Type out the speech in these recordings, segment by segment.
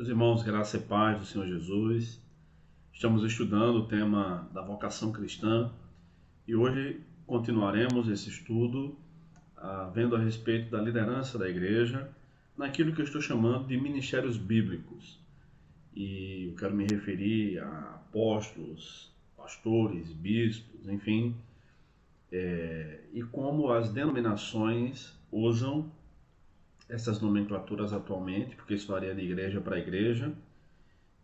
Meus irmãos, graça e paz do Senhor Jesus. Estamos estudando o tema da vocação cristã e hoje continuaremos esse estudo vendo a respeito da liderança da igreja naquilo que eu estou chamando de ministérios bíblicos. E eu quero me referir a apóstolos, pastores, bispos, enfim, e como as denominações usam essas nomenclaturas atualmente, porque isso varia de igreja para igreja,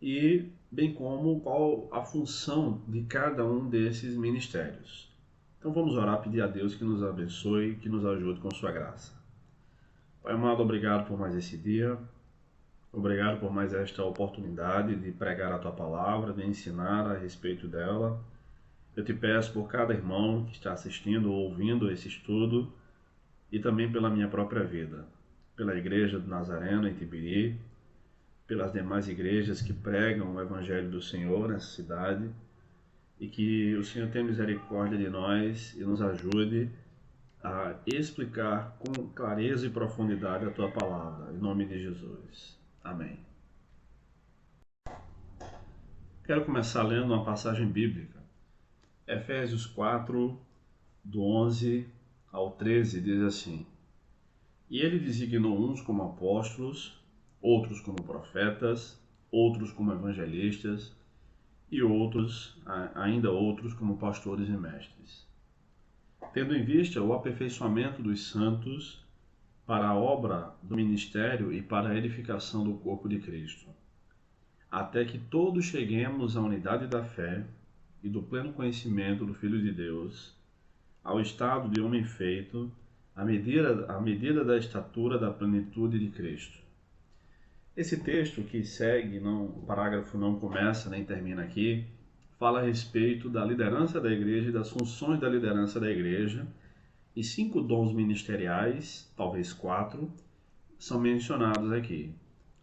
e bem como qual a função de cada um desses ministérios. Então vamos orar, pedir a Deus que nos abençoe, que nos ajude com sua graça. Pai amado, obrigado por mais esse dia, obrigado por mais esta oportunidade de pregar a tua palavra, de ensinar a respeito dela. Eu te peço por cada irmão que está assistindo ou ouvindo esse estudo e também pela minha própria vida, pela Igreja do Nazareno em Tibiri, pelas demais igrejas que pregam o Evangelho do Senhor nessa cidade, e que o Senhor tenha misericórdia de nós e nos ajude a explicar com clareza e profundidade a tua palavra, em nome de Jesus. Amém. Quero começar lendo uma passagem bíblica. Efésios 4, do 11 ao 13, diz assim: E ele designou uns como apóstolos, outros como profetas, outros como evangelistas e ainda outros como pastores e mestres, tendo em vista o aperfeiçoamento dos santos para a obra do ministério e para a edificação do corpo de Cristo, até que todos cheguemos à unidade da fé e do pleno conhecimento do Filho de Deus, ao estado de homem feito, à medida da estatura da plenitude de Cristo. Esse texto que segue, o parágrafo não começa nem termina aqui, fala a respeito da liderança da igreja e das funções da liderança da igreja, e 5 dons ministeriais, talvez 4, são mencionados aqui: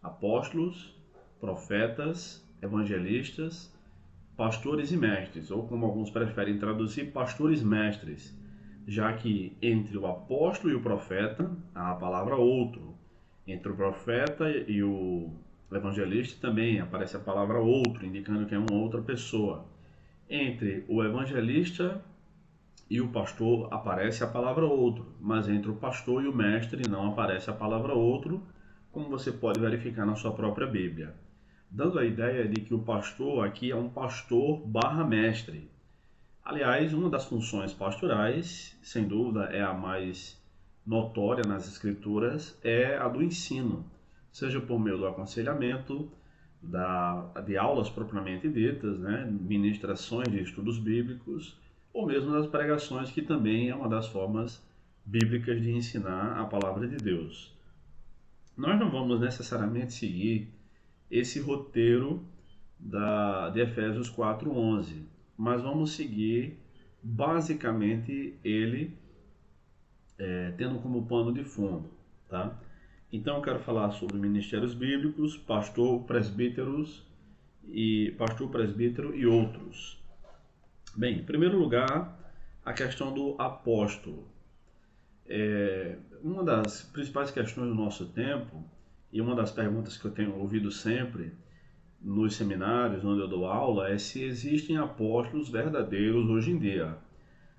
apóstolos, profetas, evangelistas, pastores e mestres, ou como alguns preferem traduzir, pastores mestres, já que entre o apóstolo e o profeta há a palavra outro. Entre o profeta e o evangelista também aparece a palavra outro, indicando que é uma outra pessoa. Entre o evangelista e o pastor aparece a palavra outro, mas entre o pastor e o mestre não aparece a palavra outro, como você pode verificar na sua própria Bíblia, dando a ideia de que o pastor aqui é um pastor barra mestre. Aliás, uma das funções pastorais, sem dúvida, é a mais notória nas Escrituras, é a do ensino, seja por meio do aconselhamento, de aulas propriamente ditas, ministrações de estudos bíblicos, ou mesmo das pregações, que também é uma das formas bíblicas de ensinar a palavra de Deus. Nós não vamos necessariamente seguir esse roteiro de Efésios 4:11, mas vamos seguir basicamente ele tendo como pano de fundo, tá? Então eu quero falar sobre ministérios bíblicos, pastor, presbítero e outros. Bem, em primeiro lugar, a questão do apóstolo. Uma das principais questões do nosso tempo, e uma das perguntas que eu tenho ouvido sempre nos seminários onde eu dou aula, é se existem apóstolos verdadeiros hoje em dia.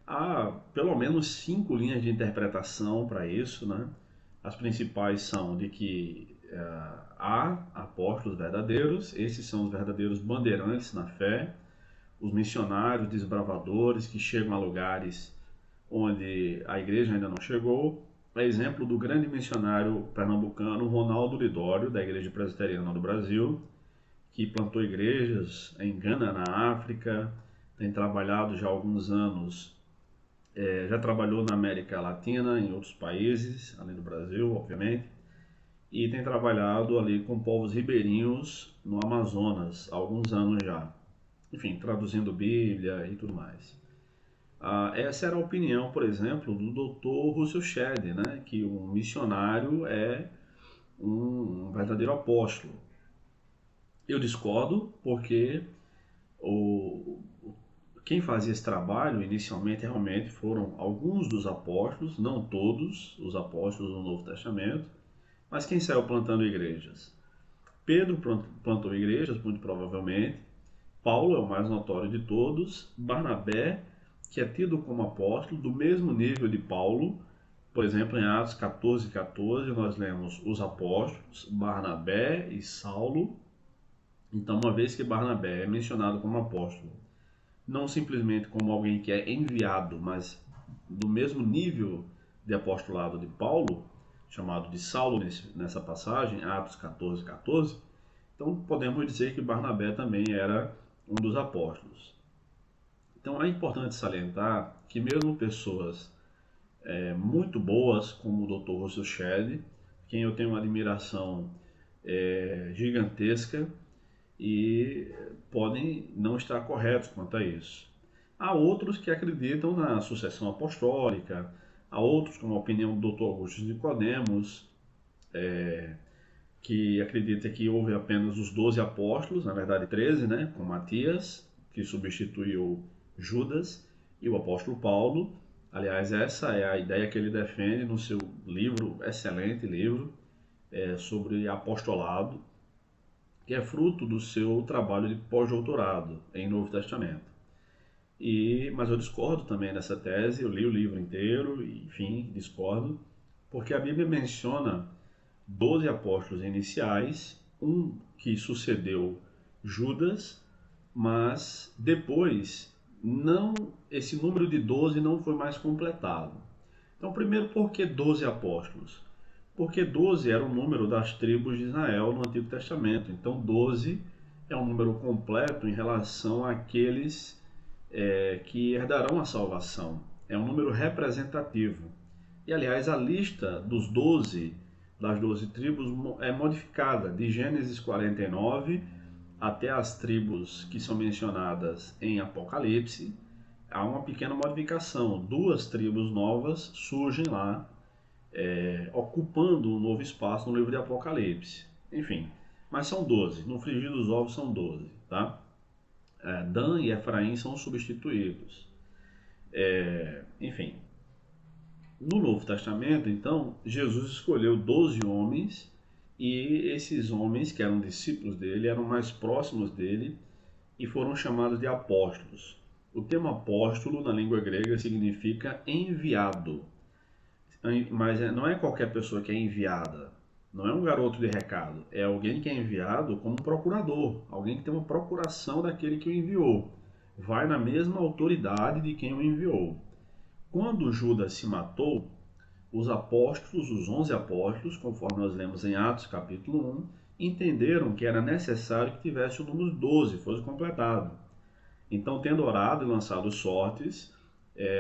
Há pelo menos 5 linhas de interpretação para isso, né? As principais são de que há apóstolos verdadeiros, esses são os verdadeiros bandeirantes na fé, os missionários, desbravadores que chegam a lugares onde a igreja ainda não chegou. É exemplo do grande missionário pernambucano Ronaldo Lidório, da Igreja Presbiteriana do Brasil, que plantou igrejas em Gana, na África, tem trabalhado já há alguns anos, já trabalhou na América Latina, em outros países, além do Brasil, obviamente, e tem trabalhado ali com povos ribeirinhos no Amazonas há alguns anos já. Enfim, traduzindo Bíblia e tudo mais. Essa era a opinião, por exemplo, do Dr. Russell Shedd, que um missionário é um verdadeiro apóstolo. Eu discordo, porque quem fazia esse trabalho inicialmente realmente foram alguns dos apóstolos, não todos os apóstolos do Novo Testamento, mas quem saiu plantando igrejas? Pedro plantou igrejas, muito provavelmente. Paulo é o mais notório de todos. Barnabé, que é tido como apóstolo, do mesmo nível de Paulo. Por exemplo, em Atos 14:14, nós lemos os apóstolos, Barnabé e Saulo. Então, uma vez que Barnabé é mencionado como apóstolo, não simplesmente como alguém que é enviado, mas do mesmo nível de apostolado de Paulo, chamado de Saulo nessa passagem, Atos 14:14, então podemos dizer que Barnabé também era um dos apóstolos. Então é importante salientar que mesmo pessoas muito boas, como o Dr. Russell Shedd, quem eu tenho uma admiração gigantesca, e podem não estar corretos quanto a isso. Há outros que acreditam na sucessão apostólica, há outros, como a opinião do Dr. Augusto Nicodemos, que acredita que houve apenas os 12 apóstolos, na verdade 13, né, com Matias, que substituiu Judas, e o apóstolo Paulo. Aliás, essa é a ideia que ele defende no seu livro, excelente livro, sobre apostolado, que é fruto do seu trabalho de pós-doutorado em Novo Testamento. Mas eu discordo também dessa tese, eu li o livro inteiro, e, enfim, discordo, porque a Bíblia menciona 12 apóstolos iniciais, um que sucedeu Judas, mas depois esse número de 12 não foi mais completado. Então, primeiro, por que 12 apóstolos? Porque 12 era o número das tribos de Israel no Antigo Testamento. Então 12 é um número completo em relação àqueles que herdarão a salvação. É um número representativo. E aliás, a lista dos 12, das 12 tribos, é modificada de Gênesis 49 até as tribos que são mencionadas em Apocalipse. Há uma pequena modificação. 2 tribos novas surgem lá, ocupando um novo espaço no livro de Apocalipse. Enfim, mas são 12. No frigir dos ovos são 12, tá? Dan e Efraim são substituídos. Enfim, no Novo Testamento, então, Jesus escolheu 12 homens, e esses homens, que eram discípulos dele, eram mais próximos dele e foram chamados de apóstolos. O termo apóstolo na língua grega significa enviado. Mas não é qualquer pessoa que é enviada, não é um garoto de recado, é alguém que é enviado como um procurador, alguém que tem uma procuração daquele que o enviou, vai na mesma autoridade de quem o enviou. Quando Judas se matou, os apóstolos, os 11 apóstolos, conforme nós lemos em Atos capítulo 1, entenderam que era necessário que tivesse o número 12, fosse completado. Então, tendo orado e lançado sortes,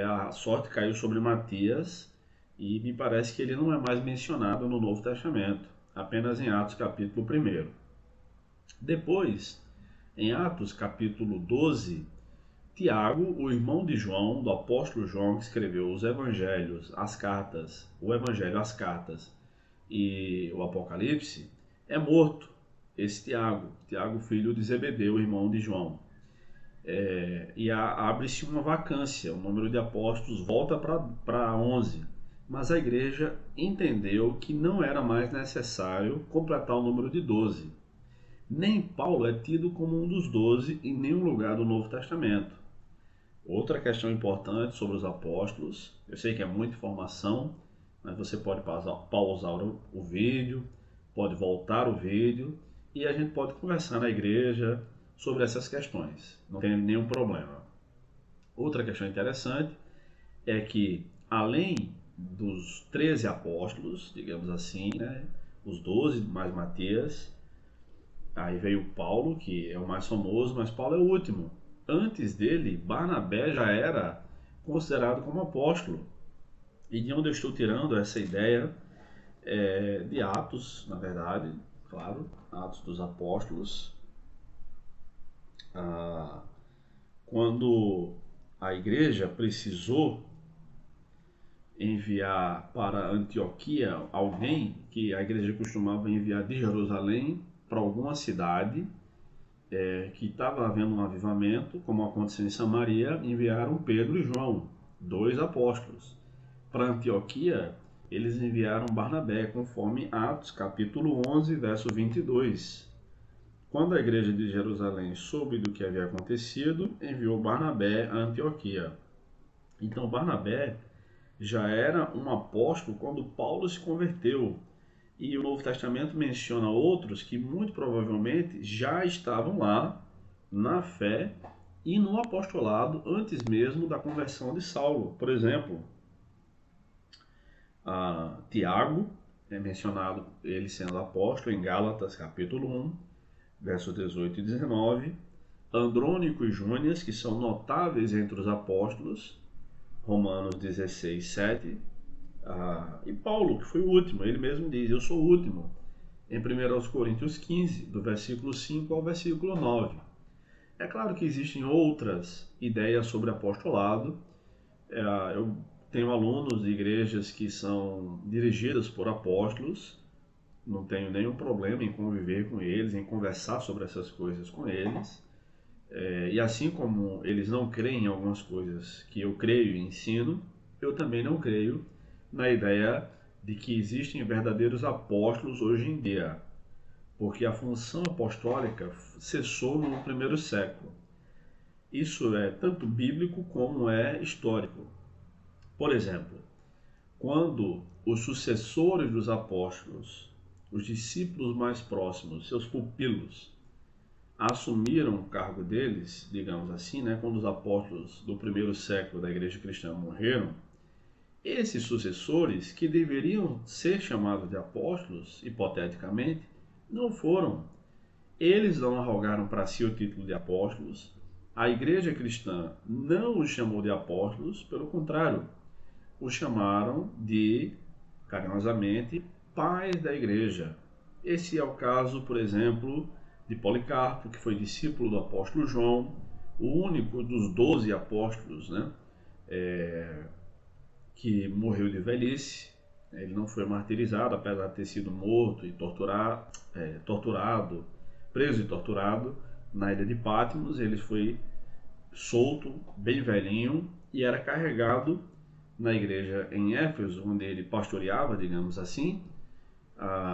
a sorte caiu sobre Matias, e me parece que ele não é mais mencionado no Novo Testamento, apenas em Atos capítulo 1. Depois, em Atos capítulo 12, Tiago, o irmão de João, do apóstolo João, que escreveu os evangelhos, as cartas, o evangelho, as cartas e o Apocalipse, é morto. Esse Tiago, filho de Zebedeu, irmão de João. E abre-se uma vacância, o número de apóstolos volta para 11. Mas a igreja entendeu que não era mais necessário completar o número de 12. Nem Paulo é tido como um dos 12 em nenhum lugar do Novo Testamento. Outra questão importante sobre os apóstolos, eu sei que é muita informação, mas você pode pausar o vídeo, pode voltar o vídeo e a gente pode conversar na igreja sobre essas questões, não tem nenhum problema. Outra questão interessante é que, além dos 13 apóstolos, digamos assim, né, os 12 mais Matias, aí veio Paulo, que é o mais famoso, mas Paulo é o último. Antes dele, Barnabé já era considerado como apóstolo. E de onde eu estou tirando essa ideia de Atos, na verdade, claro, Atos dos Apóstolos, quando a igreja precisou enviar para Antioquia alguém, que a igreja costumava enviar de Jerusalém para alguma cidade que estava havendo um avivamento, como aconteceu em Samaria, enviaram Pedro e João, 2 apóstolos. Para Antioquia, eles enviaram Barnabé, conforme Atos capítulo 11, verso 22. Quando a igreja de Jerusalém soube do que havia acontecido, enviou Barnabé a Antioquia. Então Barnabé já era um apóstolo quando Paulo se converteu. E o Novo Testamento menciona outros que muito provavelmente já estavam lá na fé e no apostolado antes mesmo da conversão de Saulo. Por exemplo, Tiago é mencionado ele sendo apóstolo em Gálatas capítulo 1, versos 18 e 19. Andrônico e Júnias, que são notáveis entre os apóstolos, Romanos 16, 7. E Paulo, que foi o último, ele mesmo diz, eu sou o último, em 1 Coríntios 15, do versículo 5 ao versículo 9. É claro que existem outras ideias sobre apostolado. Eu tenho alunos de igrejas que são dirigidas por apóstolos, não tenho nenhum problema em conviver com eles, em conversar sobre essas coisas com eles. E assim como eles não creem em algumas coisas que eu creio e ensino, eu também não creio na ideia de que existem verdadeiros apóstolos hoje em dia, porque a função apostólica cessou no primeiro século. Isso é tanto bíblico como é histórico. Por exemplo, quando os sucessores dos apóstolos, os discípulos mais próximos, seus pupilos, assumiram o cargo deles, digamos assim, quando os apóstolos do primeiro século da igreja cristã morreram, esses sucessores, que deveriam ser chamados de apóstolos, hipoteticamente, não foram. Eles não arrogaram para si o título de apóstolos. A igreja cristã não os chamou de apóstolos, pelo contrário, os chamaram de, carinhosamente, pais da igreja. Esse é o caso, por exemplo, de Policarpo, que foi discípulo do apóstolo João, o único dos 12 apóstolos, que morreu de velhice. Ele não foi martirizado, apesar de ter sido morto e torturado, preso e torturado na ilha de Patmos. Ele foi solto, bem velhinho, e era carregado na igreja em Éfeso, onde ele pastoreava, digamos assim.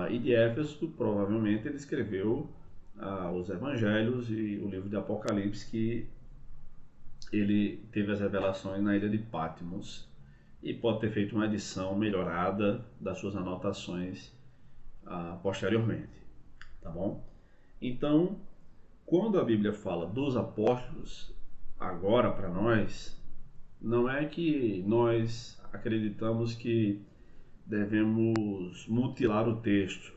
E de Éfeso, provavelmente, ele escreveu os evangelhos e o livro de Apocalipse, que ele teve as revelações na ilha de Patmos, e pode ter feito uma edição melhorada das suas anotações posteriormente, tá bom? Então, quando a Bíblia fala dos apóstolos, agora para nós, não é que nós acreditamos que devemos mutilar o texto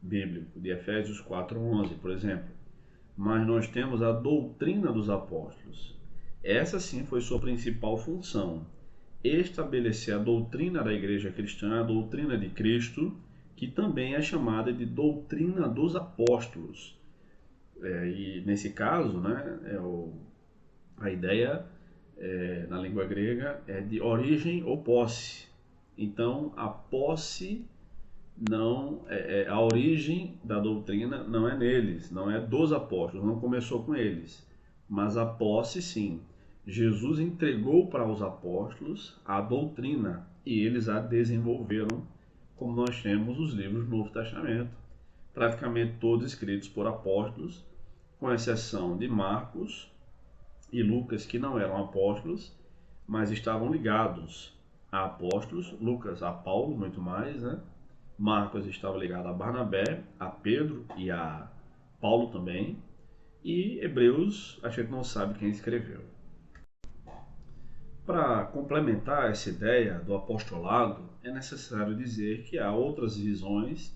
bíblico de Efésios 4:11, por exemplo, mas nós temos a doutrina dos apóstolos. Essa sim foi sua principal função: estabelecer a doutrina da igreja cristã, a doutrina de Cristo, que também é chamada de doutrina dos apóstolos. E nesse caso, a ideia na língua grega é de origem ou posse. Então, a posse não a origem da doutrina não é neles, não é dos apóstolos, não começou com eles, mas a posse sim. Jesus entregou para os apóstolos a doutrina e eles a desenvolveram, como nós temos os livros do Novo Testamento, praticamente todos escritos por apóstolos, com exceção de Marcos e Lucas, que não eram apóstolos, mas estavam ligados a apóstolos. Lucas a Paulo, muito mais, Marcos estava ligado a Barnabé, a Pedro e a Paulo também. E Hebreus, a gente não sabe quem escreveu. Para complementar essa ideia do apostolado, é necessário dizer que há outras visões,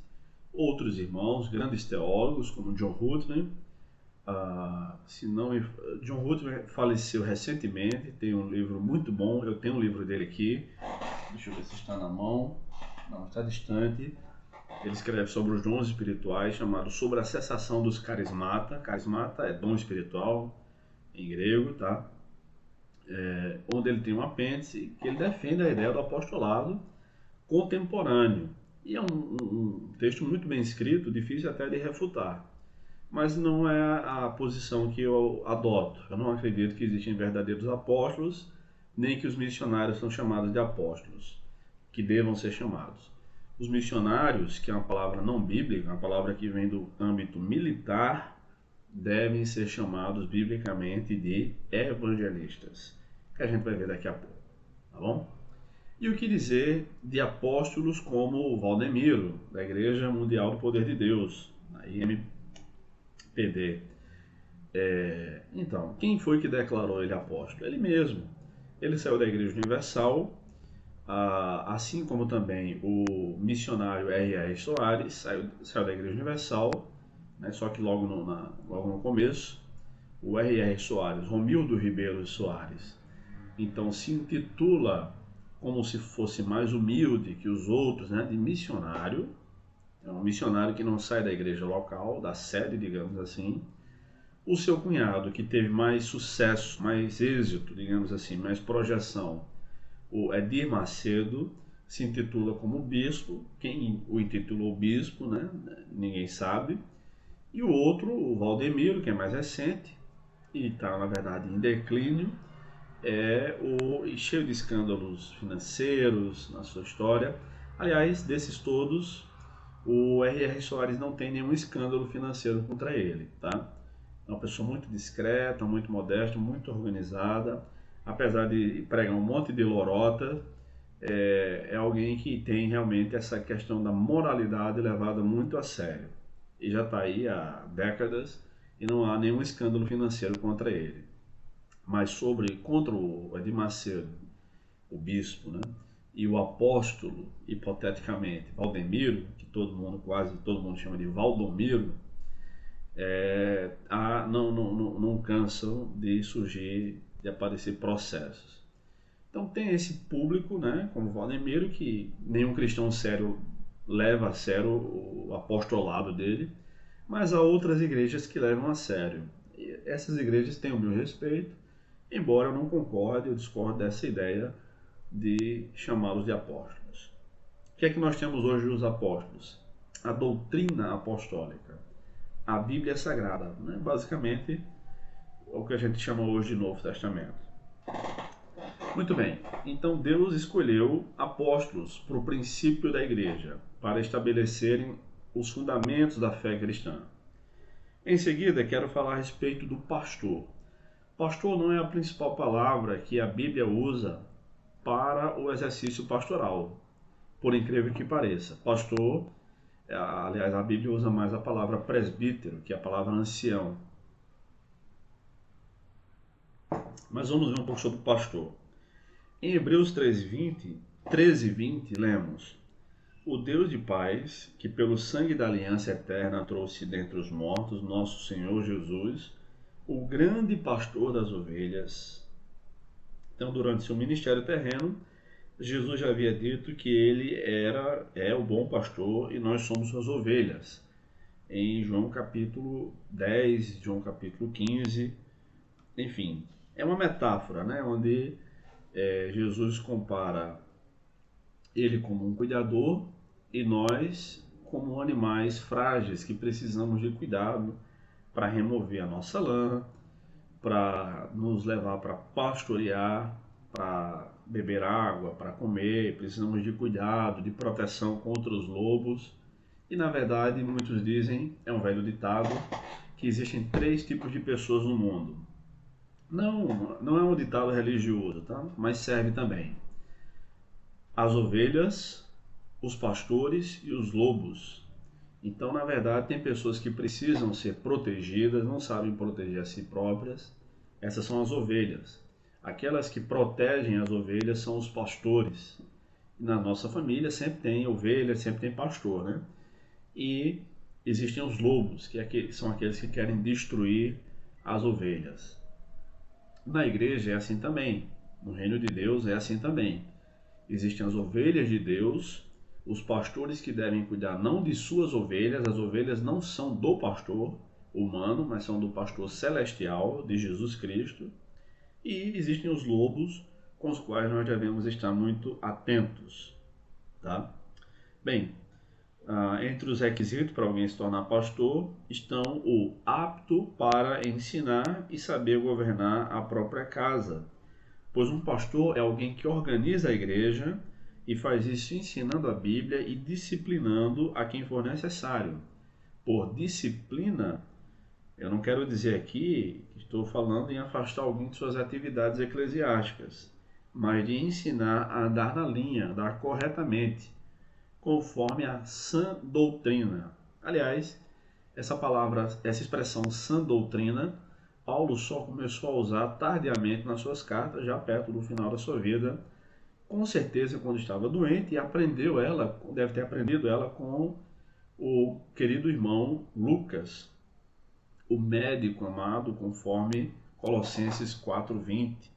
outros irmãos, grandes teólogos, como John Hutner. John Hutner faleceu recentemente, tem um livro muito bom, eu tenho um livro dele aqui, deixa eu ver se está na mão, não, está distante. Ele escreve sobre os dons espirituais, chamado Sobre a Cessação dos Carismata. Carismata é dom espiritual, em grego, tá? Onde ele tem um apêndice que ele defende a ideia do apostolado contemporâneo. E é um texto muito bem escrito, difícil até de refutar. Mas não é a posição que eu adoto. Eu não acredito que existem verdadeiros apóstolos, nem que os missionários são chamados de apóstolos, que devam ser chamados. Os missionários, que é uma palavra não bíblica, uma palavra que vem do âmbito militar, devem ser chamados biblicamente de evangelistas, que a gente vai ver daqui a pouco, tá bom? E o que dizer de apóstolos como Valdemiro, da Igreja Mundial do Poder de Deus, a IMPD? Então, quem foi que declarou ele apóstolo? Ele mesmo. Ele saiu da Igreja Universal, assim como também o missionário R.R. Soares saiu da Igreja Universal, né, só que logo no começo, o R.R. Soares, Romildo Ribeiro Soares, então se intitula como se fosse mais humilde que os outros, né, de missionário. É um missionário que não sai da igreja local, da sede, digamos assim. O seu cunhado, que teve mais sucesso, mais êxito, digamos assim, mais projeção, o Edir Macedo, se intitula como bispo. Quem o intitulou bispo, né? Ninguém sabe. E o outro, o Valdemiro, que é mais recente e está, na verdade, em declínio, cheio de escândalos financeiros na sua história. Aliás, desses todos, o R.R. Soares não tem nenhum escândalo financeiro contra ele, tá? É uma pessoa muito discreta, muito modesta, muito organizada. Apesar de pregar um monte de lorota, é alguém que tem realmente essa questão da moralidade levada muito a sério. E já está aí há décadas e não há nenhum escândalo financeiro contra ele. Mas contra o Edir Macedo, o bispo, né? E o apóstolo, hipoteticamente, Valdemiro, que quase todo mundo chama de Valdomiro, não cansam de surgir, de aparecer processos. Então tem esse público, né, como Valdemiro, que nenhum cristão sério leva a sério o apostolado dele, mas há outras igrejas que levam a sério. E essas igrejas têm o meu respeito, embora eu não concorde, eu discordo dessa ideia de chamá-los de apóstolos. O que é que nós temos hoje dos apóstolos? A doutrina apostólica, a Bíblia Sagrada, né? Basicamente o que a gente chama hoje de Novo Testamento. Muito bem, então Deus escolheu apóstolos para o princípio da igreja, para estabelecerem os fundamentos da fé cristã. Em seguida, quero falar a respeito do pastor. Pastor não é a principal palavra que a Bíblia usa para o exercício pastoral, por incrível que pareça. Pastor, aliás, a Bíblia usa mais a palavra presbítero, que é a palavra ancião. Mas vamos ver um pouco sobre o pastor. Em Hebreus 13:20, lemos: O Deus de paz, que pelo sangue da aliança eterna trouxe dentre os mortos nosso Senhor Jesus, o grande pastor das ovelhas. Então, durante seu ministério terreno, Jesus já havia dito que ele é o bom pastor e nós somos suas ovelhas. Em João capítulo 10, João capítulo 15, enfim, é uma metáfora, né, onde Jesus compara ele como um cuidador e nós como animais frágeis que precisamos de cuidado para remover a nossa lã, para nos levar para pastorear, para beber água, para comer. Precisamos de cuidado, de proteção contra os lobos. E na verdade, muitos dizem, é um velho ditado, que existem 3 tipos de pessoas no mundo. Não é um ditado religioso, tá? Mas serve também. As ovelhas, os pastores e os lobos. Então, na verdade, tem pessoas que precisam ser protegidas, não sabem proteger a si próprias. Essas são as ovelhas. Aquelas que protegem as ovelhas são os pastores. Na nossa família sempre tem ovelha, sempre tem pastor, né? E existem os lobos, que são aqueles que querem destruir as ovelhas. Na igreja é assim também. No reino de Deus é assim também. Existem as ovelhas de Deus, os pastores que devem cuidar não de suas ovelhas. As ovelhas não são do pastor humano, mas são do pastor celestial, de Jesus Cristo. E existem os lobos, com os quais nós devemos estar muito atentos, tá? Bem, entre os requisitos para alguém se tornar pastor estão o apto para ensinar e saber governar a própria casa, pois um pastor é alguém que organiza a igreja e faz isso ensinando a Bíblia e disciplinando a quem for necessário. Por disciplina, Eu não quero dizer aqui que estou falando em afastar alguém de suas atividades eclesiásticas, mas de ensinar a andar na linha, andar corretamente, conforme a sã doutrina. Aliás, essa palavra, essa expressão sã doutrina, Paulo só começou a usar tardiamente nas suas cartas, já perto do final da sua vida, com certeza quando estava doente, e aprendeu ela, deve ter aprendido ela com o querido irmão Lucas, o médico amado, conforme Colossenses 4:20,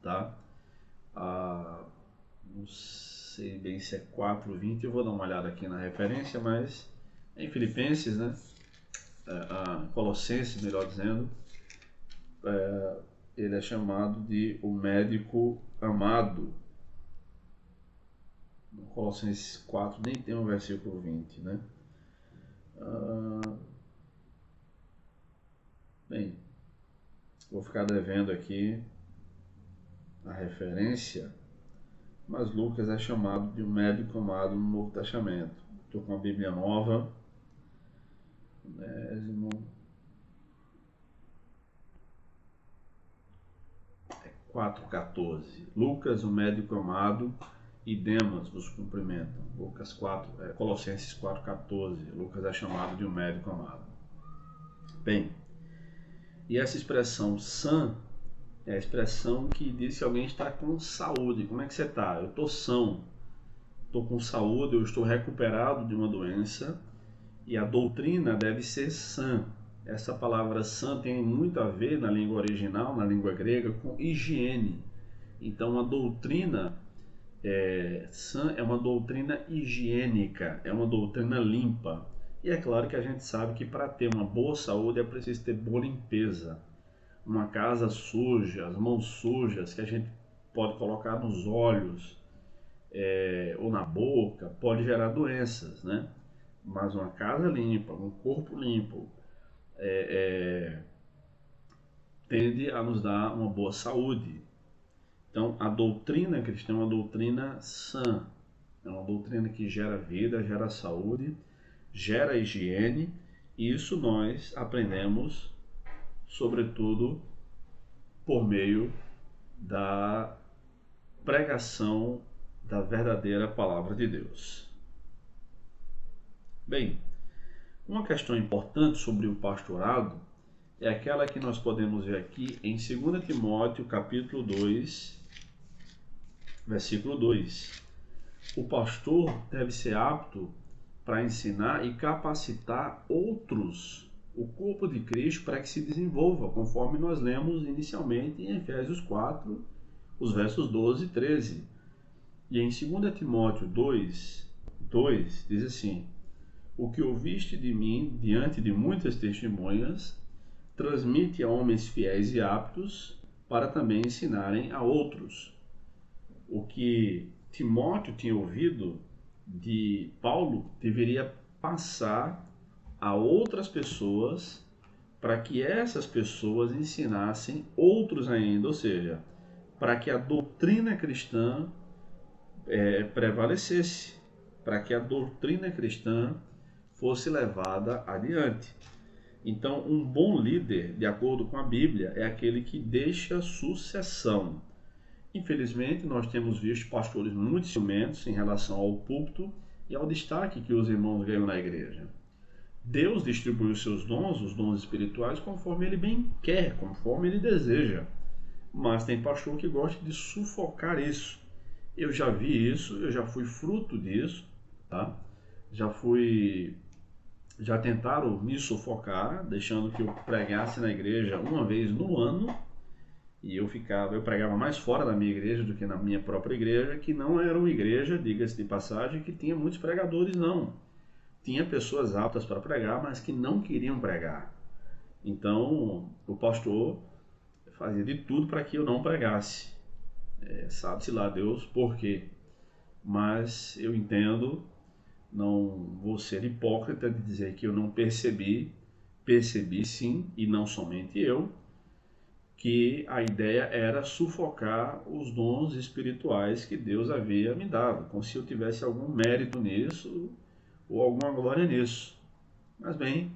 tá? Não sei bem se é 4:20, eu vou dar uma olhada aqui na referência, mas em Filipenses, né? Colossenses, melhor dizendo, ele é chamado de o médico amado. No Colossenses 4 nem tem o versículo 20, né? Bem, vou ficar devendo aqui a referência, mas Lucas é chamado de um médico amado no Novo Testamento. Estou com a Bíblia Nova, 4:14. Lucas, o médico amado, e Demas vos cumprimentam. Colossenses 4:14. Lucas é chamado de um médico amado. Bem, e essa expressão sã é a expressão que diz que alguém está com saúde. Como é que você está? Eu estou são, estou com saúde, eu estou recuperado de uma doença, e a doutrina deve ser sã. Essa palavra sã tem muito a ver na língua original, na língua grega, com higiene. Então a doutrina sã é uma doutrina higiênica, é uma doutrina limpa. E é claro que a gente sabe que para ter uma boa saúde é preciso ter boa limpeza. Uma casa suja, as mãos sujas que a gente pode colocar nos olhos ou na boca, pode gerar doenças, né? Mas uma casa limpa, um corpo limpo, tende a nos dar uma boa saúde. Então, a doutrina cristã é uma doutrina sã, é uma doutrina que gera vida, gera saúde, gera higiene, e isso nós aprendemos, sobretudo, por meio da pregação da verdadeira palavra de Deus. Bem, uma questão importante sobre o pastorado é aquela que nós podemos ver aqui em 2 Timóteo, capítulo 2, versículo 2. O pastor deve ser apto para ensinar e capacitar outros, o corpo de Cristo, para que se desenvolva, conforme nós lemos inicialmente em Efésios 4, os versos 12 e 13. E em 2 Timóteo 2, diz assim: o que ouviste de mim diante de muitas testemunhas, transmite a homens fiéis e aptos para também ensinarem a outros. O que Timóteo tinha ouvido de Paulo deveria passar a outras pessoas para que essas pessoas ensinassem outros ainda, ou seja, para que a doutrina cristã prevalecesse, para que a doutrina cristã fosse levada adiante. Então, um bom líder, de acordo com a Bíblia, é aquele que deixa sucessão. Infelizmente, nós temos visto pastores muito ciumentos em relação ao púlpito e ao destaque que os irmãos ganham na igreja. Deus distribui os seus dons, os dons espirituais, conforme ele bem quer, conforme ele deseja. Mas tem pastor que gosta de sufocar isso. Eu já vi isso, eu já fui fruto disso, tá? Já tentaram me sufocar, deixando que eu pregasse na igreja uma vez no ano, e eu pregava mais fora da minha igreja do que na minha própria igreja, que não era uma igreja, diga-se de passagem, que tinha muitos pregadores, não. Tinha pessoas aptas para pregar, mas que não queriam pregar. Então, o pastor fazia de tudo para que eu não pregasse. Sabe-se lá Deus por quê. Mas eu entendo, não vou ser hipócrita de dizer que eu não percebi sim, e não somente eu, que a ideia era sufocar os dons espirituais que Deus havia me dado, como se eu tivesse algum mérito nisso ou alguma glória nisso. Mas bem,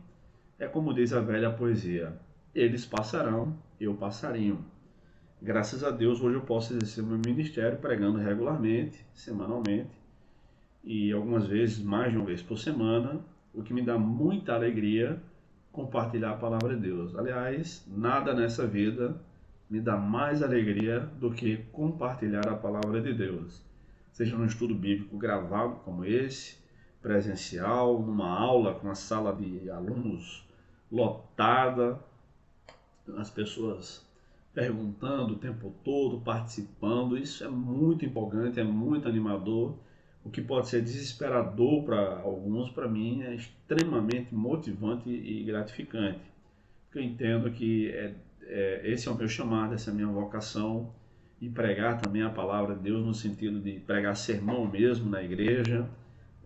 É como diz a velha poesia: eles passarão, eu passarinho. Graças a Deus, hoje eu posso exercer meu ministério pregando regularmente, semanalmente, e algumas vezes, mais de uma vez por semana, o que me dá muita alegria compartilhar a palavra de Deus. Aliás, nada nessa vida me dá mais alegria do que compartilhar a palavra de Deus. Seja num estudo bíblico gravado como esse, presencial, numa aula com a sala de alunos lotada, as pessoas perguntando o tempo todo, participando. Isso é muito empolgante, é muito animador. O que pode ser desesperador para alguns, para mim é extremamente motivante e gratificante. Porque eu entendo que esse é o meu chamado, essa é a minha vocação, e pregar também a palavra de Deus no sentido de pregar sermão mesmo na igreja,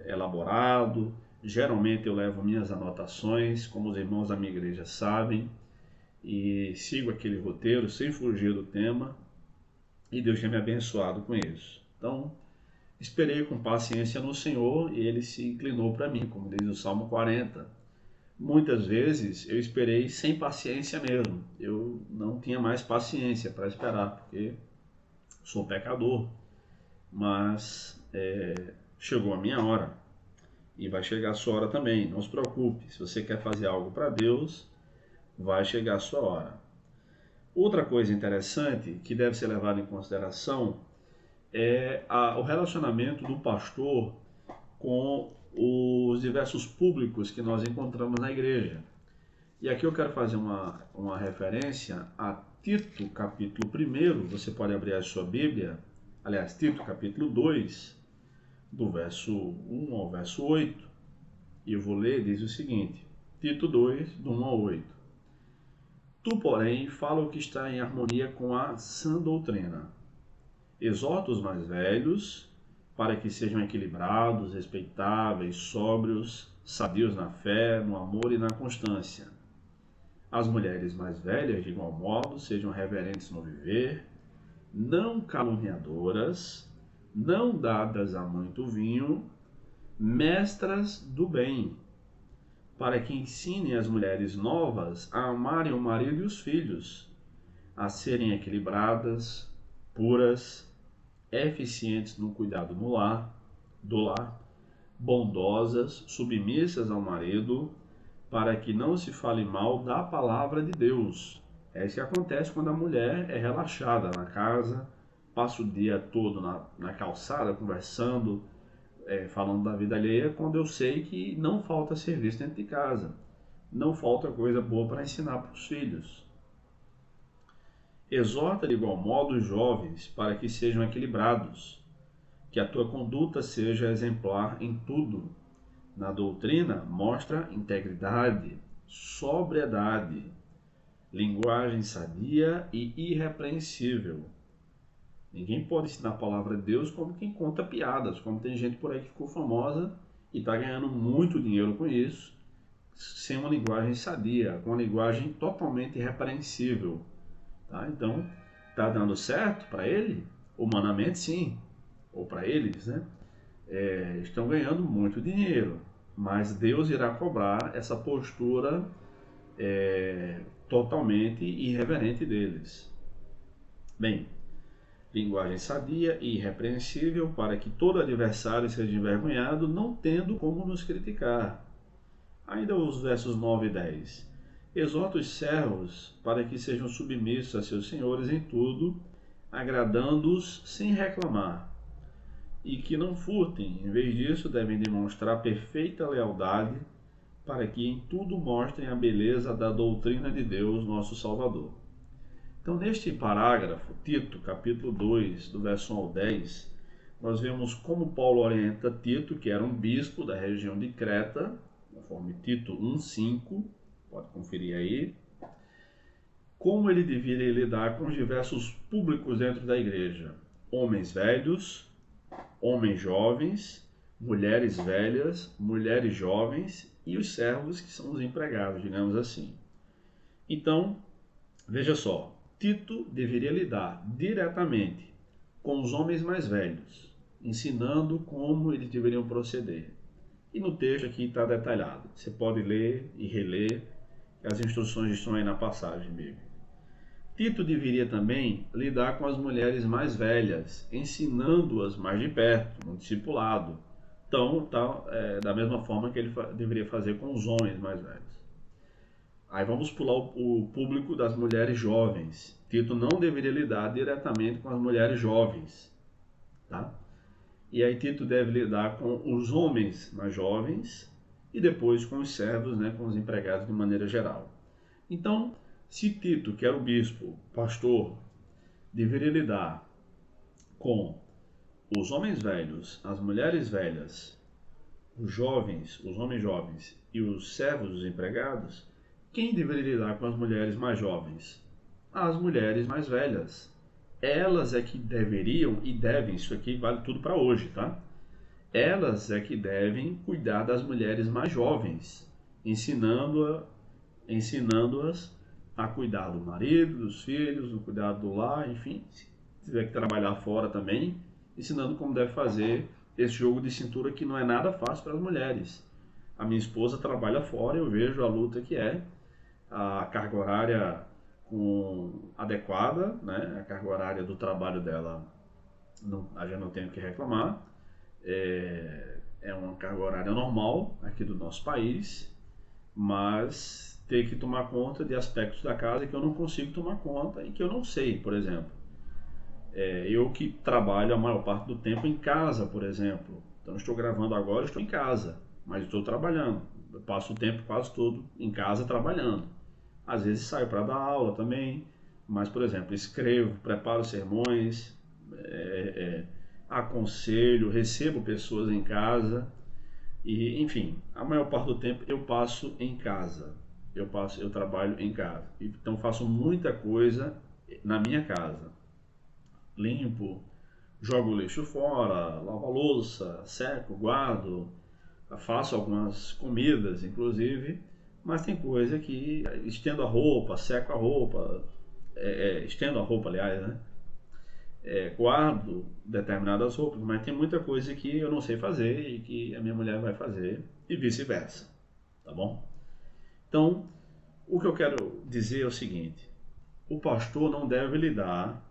elaborado. Geralmente eu levo minhas anotações, como os irmãos da minha igreja sabem, e sigo aquele roteiro sem fugir do tema, e Deus tem me abençoado com isso. Então, esperei com paciência no Senhor e Ele se inclinou para mim, como diz o Salmo 40. Muitas vezes eu esperei sem paciência mesmo. Eu não tinha mais paciência para esperar, porque sou pecador. Mas chegou a minha hora e vai chegar a sua hora também. Não se preocupe, se você quer fazer algo para Deus, vai chegar a sua hora. Outra coisa interessante que deve ser levada em consideração é o relacionamento do pastor com os diversos públicos que nós encontramos na igreja. E aqui eu quero fazer uma referência a Tito, capítulo 1, você pode abrir a sua Bíblia, aliás, Tito, capítulo 2, do verso 1 ao verso 8, e eu vou ler, diz o seguinte, Tito 2, do 1 ao 8. Tu, porém, fala o que está em harmonia com a sã doutrina. Exorta os mais velhos, para que sejam equilibrados, respeitáveis, sóbrios, sadios na fé, no amor e na constância. As mulheres mais velhas, de igual modo, sejam reverentes no viver, não caluniadoras, não dadas a muito vinho, mestras do bem, para que ensinem as mulheres novas a amarem o marido e os filhos, a serem equilibradas, puras, eficientes no cuidado do lar, bondosas, submissas ao marido, para que não se fale mal da palavra de Deus. É isso que acontece quando a mulher é relaxada na casa, passa o dia todo na calçada conversando, falando da vida alheia, quando eu sei que não falta serviço dentro de casa, não falta coisa boa para ensinar para os filhos. Exorta de igual modo os jovens para que sejam equilibrados, que a tua conduta seja exemplar em tudo. Na doutrina, mostra integridade, sobriedade, linguagem sadia e irrepreensível. Ninguém pode ensinar a palavra de Deus como quem conta piadas, como tem gente por aí que ficou famosa e está ganhando muito dinheiro com isso, sem uma linguagem sadia, com uma linguagem totalmente irrepreensível. Tá? Então, está dando certo para ele? Humanamente, sim. Ou para eles, né? Estão ganhando muito dinheiro. Mas Deus irá cobrar essa postura totalmente irreverente deles. Bem, linguagem sadia e irrepreensível para que todo adversário seja envergonhado, não tendo como nos criticar. Ainda os versos 9 e 10. Exorta os servos para que sejam submissos a seus senhores em tudo, agradando-os sem reclamar, e que não furtem. Em vez disso, devem demonstrar perfeita lealdade, para que em tudo mostrem a beleza da doutrina de Deus, nosso Salvador. Então, neste parágrafo, Tito, capítulo 2, do verso 1 ao 10, nós vemos como Paulo orienta Tito, que era um bispo da região de Creta, conforme Tito 1,5, pode conferir aí, como ele deveria lidar com os diversos públicos dentro da igreja. Homens velhos, homens jovens, mulheres velhas, mulheres jovens e os servos, que são os empregados, digamos assim. Então, veja só, Tito deveria lidar diretamente com os homens mais velhos, ensinando como eles deveriam proceder. E no texto aqui está detalhado. Você pode ler e reler As instruções estão aí na passagem bíblica. Tito deveria também lidar com as mulheres mais velhas, ensinando-as mais de perto, no discipulado. Então, da mesma forma que ele deveria fazer com os homens mais velhos. Aí vamos pular o público das mulheres jovens. Tito não deveria lidar diretamente com as mulheres jovens, tá? E aí Tito deve lidar com os homens mais jovens e depois com os servos, né, com os empregados de maneira geral. Então, se Tito, que era o bispo, pastor, deveria lidar com os homens velhos, as mulheres velhas, os jovens, os homens jovens e os servos, os empregados, quem deveria lidar com as mulheres mais jovens? As mulheres mais velhas. Elas é que deveriam e devem, isso aqui vale tudo para hoje, tá? Elas é que devem cuidar das mulheres mais jovens, ensinando-as a cuidar do marido, dos filhos, do cuidado do lar, enfim, se tiver que trabalhar fora também, ensinando como deve fazer esse jogo de cintura que não é nada fácil para as mulheres. A minha esposa trabalha fora, eu vejo a luta que é, a carga horária adequada, né? A carga horária do trabalho dela, a gente não tem o que reclamar, é uma carga horária normal aqui do nosso país, mas ter que tomar conta de aspectos da casa que eu não consigo tomar conta e que eu não sei, por exemplo. Eu que trabalho a maior parte do tempo em casa, por exemplo. Então estou gravando agora, estou em casa, mas estou trabalhando. Eu passo o tempo quase todo em casa trabalhando. Às vezes saio para dar aula também, mas, por exemplo, escrevo, preparo sermões, aconselho, recebo pessoas em casa e, enfim, a maior parte do tempo eu passo em casa. Eu trabalho em casa. Então faço muita coisa na minha casa. Limpo, jogo o lixo fora, lavo a louça, seco, guardo, faço algumas comidas, inclusive, mas tem coisa que estendo a roupa, seco a roupa, estendo a roupa, aliás, né? Guardo determinadas roupas, mas tem muita coisa que eu não sei fazer e que a minha mulher vai fazer e vice-versa, tá bom? Então, o que eu quero dizer é o seguinte: o pastor não deve lidar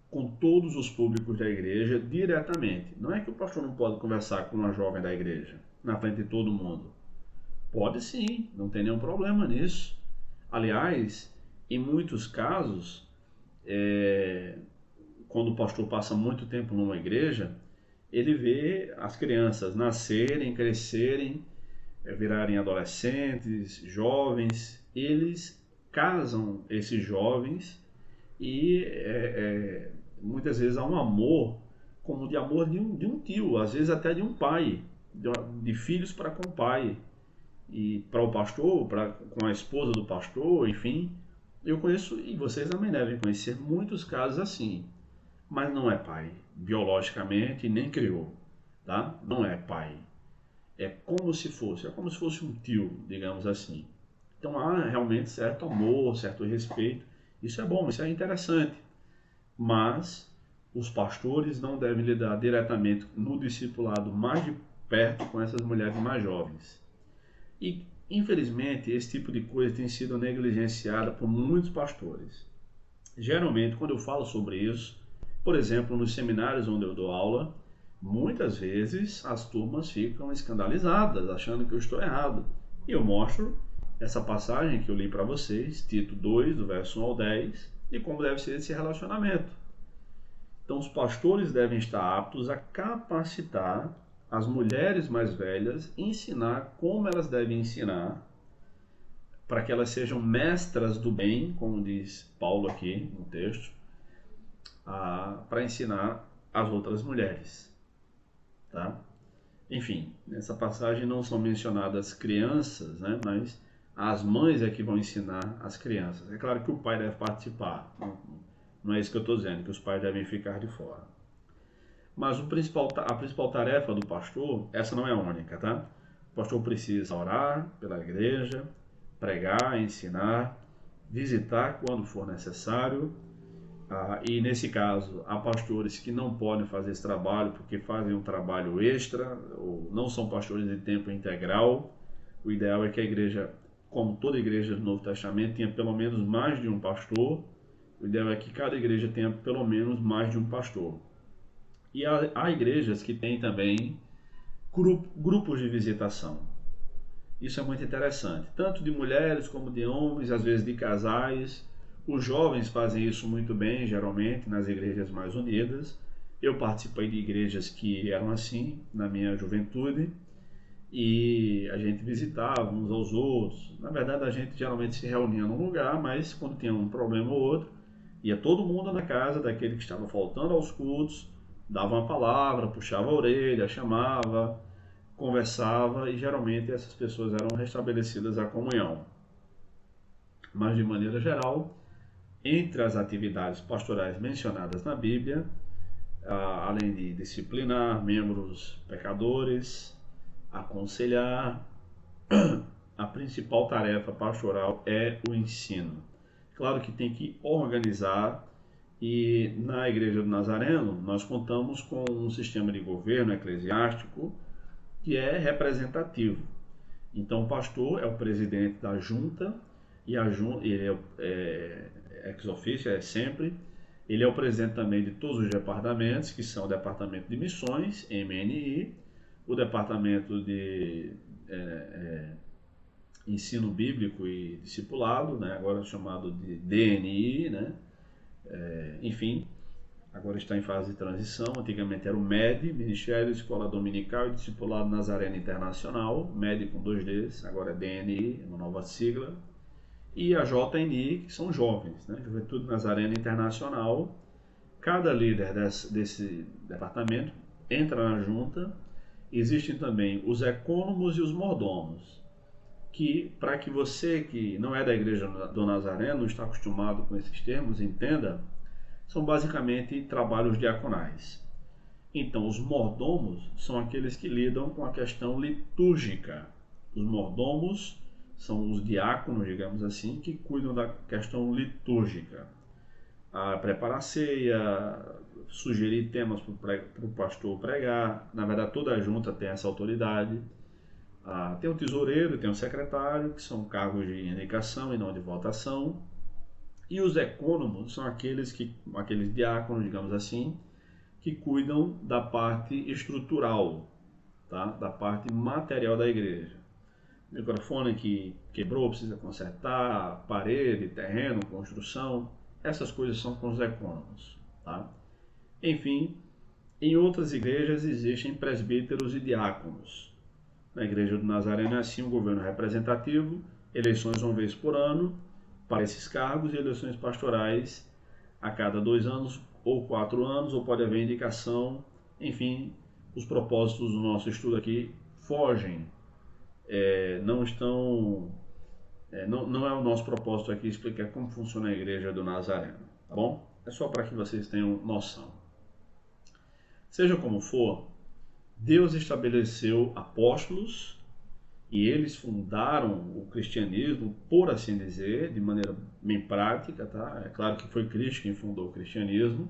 com todos os públicos da igreja diretamente. Não é que o pastor não pode conversar com uma jovem da igreja na frente de todo mundo. Pode sim, não tem nenhum problema nisso. Aliás, em muitos casos, quando o pastor passa muito tempo numa igreja, ele vê as crianças nascerem, crescerem, virarem adolescentes, jovens. Eles casam esses jovens e muitas vezes há um amor, como de amor de um tio, às vezes até de um pai, de filhos para com o pai, e para o pastor, com a esposa do pastor, enfim. Eu conheço, e vocês também devem conhecer, muitos casos assim, mas não é pai, biologicamente, nem criou, tá? Não é pai. É como se fosse um tio, digamos assim. Então há realmente certo amor, certo respeito. Isso é bom, isso é interessante. Mas os pastores não devem lidar diretamente no discipulado mais de perto com essas mulheres mais jovens. E, infelizmente, esse tipo de coisa tem sido negligenciada por muitos pastores. Geralmente, quando eu falo sobre isso, por exemplo, nos seminários onde eu dou aula, muitas vezes as turmas ficam escandalizadas, achando que eu estou errado. E eu mostro essa passagem que eu li para vocês, Tito 2, do verso 1 ao 10, de como deve ser esse relacionamento. Então, os pastores devem estar aptos a capacitar as mulheres mais velhas, ensinar como elas devem ensinar, para que elas sejam mestras do bem, como diz Paulo aqui no texto, para ensinar as outras mulheres. Tá? Enfim, nessa passagem não são mencionadas crianças, né? Mas as mães é que vão ensinar as crianças. É claro que o pai deve participar, não é isso que eu estou dizendo, que os pais devem ficar de fora. Mas a principal tarefa do pastor, essa não é a única, tá? O pastor precisa orar pela igreja, pregar, ensinar, visitar quando for necessário. E nesse caso, há pastores que não podem fazer esse trabalho porque fazem um trabalho extra ou não são pastores de tempo integral. O ideal é que a igreja como toda igreja do Novo Testamento, tenha pelo menos mais de um pastor. O ideal é que cada igreja tenha pelo menos mais de um pastor. E há igrejas que têm também grupos de visitação. Isso é muito interessante, tanto de mulheres como de homens, às vezes de casais. Os jovens fazem isso muito bem, geralmente, nas igrejas mais unidas. Eu participei de igrejas que eram assim, na minha juventude, e a gente visitava uns aos outros. Na verdade, a gente geralmente se reunia num lugar, mas quando tinha um problema ou outro, ia todo mundo na casa daquele que estava faltando aos cultos, dava uma palavra, puxava a orelha, chamava, conversava, e geralmente essas pessoas eram restabelecidas à comunhão. Mas de maneira geral, entre as atividades pastorais mencionadas na Bíblia, além de disciplinar membros pecadores, aconselhar, a principal tarefa pastoral é o ensino. Claro que tem que organizar, e na Igreja do Nazareno nós contamos com um sistema de governo eclesiástico que é representativo. Então o pastor é o presidente da junta, e ele ex officio, é sempre. Ele é o presidente também de todos os departamentos, que são o departamento de missões, MNI, o departamento de ensino bíblico e discipulado, né, agora chamado de DNI, né, enfim, agora está em fase de transição. Antigamente era o MED, Ministério, Escola Dominical e Discipulado Nazareno Internacional, MED com 2 Ds, agora é DNI, uma nova sigla. E a JNI, que são jovens, né, Juventude Nazarena Internacional. Cada líder desse departamento entra na junta. Existem também os ecônomos e os mordomos, que, para que você que não é da Igreja do Nazareno, não está acostumado com esses termos, entenda, são basicamente trabalhos diaconais. Então, os mordomos são aqueles que lidam com a questão litúrgica. Os mordomos são os diáconos, digamos assim, que cuidam da questão litúrgica. Preparar a ceia, sugerir temas para o pastor pregar. Na verdade, toda a junta tem essa autoridade. Tem o tesoureiro, tem o secretário, que são cargos de indicação e não de votação. E os ecônomos são aqueles diáconos, digamos assim, que cuidam da parte estrutural, tá? Da parte material da igreja. Microfone que quebrou, precisa consertar, parede, terreno, construção, essas coisas são com os ecônomos, tá? Enfim, em outras igrejas existem presbíteros e diáconos. Na Igreja do Nazareno é assim, um governo representativo, eleições uma vez por ano para esses cargos, e eleições pastorais a cada 2 anos ou 4 anos, ou pode haver indicação. Enfim, os propósitos do nosso estudo aqui fogem, não é o nosso propósito aqui explicar como funciona a Igreja do Nazareno, tá bom? É só para que vocês tenham noção. Seja como for, Deus estabeleceu apóstolos e eles fundaram o cristianismo, por assim dizer, de maneira bem prática, tá? É claro que foi Cristo quem fundou o cristianismo.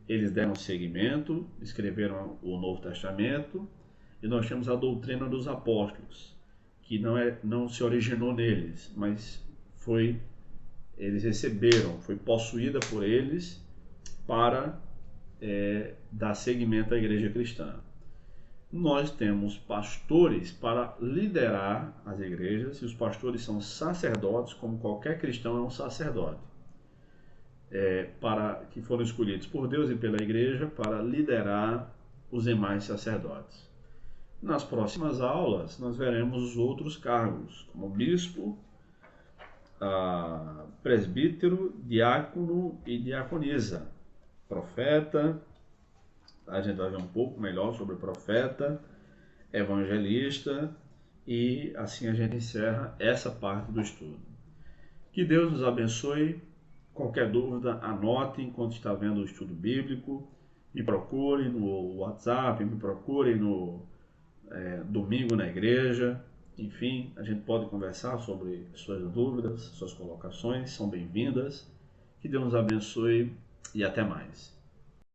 Eles deram seguimento, escreveram o Novo Testamento, e nós temos a doutrina dos apóstolos, que não se originou neles, mas eles receberam, foi possuída por eles para dar seguimento à igreja cristã. Nós temos pastores para liderar as igrejas, e os pastores são sacerdotes, como qualquer cristão é um sacerdote, que foram escolhidos por Deus e pela igreja para liderar os demais sacerdotes. Nas próximas aulas, nós veremos os outros cargos, como bispo, presbítero, diácono e diaconisa, profeta. A gente vai ver um pouco melhor sobre profeta, evangelista, e assim a gente encerra essa parte do estudo. Que Deus nos abençoe. Qualquer dúvida, anote enquanto está vendo o estudo bíblico. Me procure no WhatsApp, me procure no domingo na igreja. Enfim, a gente pode conversar sobre suas dúvidas, suas colocações, são bem-vindas. Que Deus nos abençoe e até mais.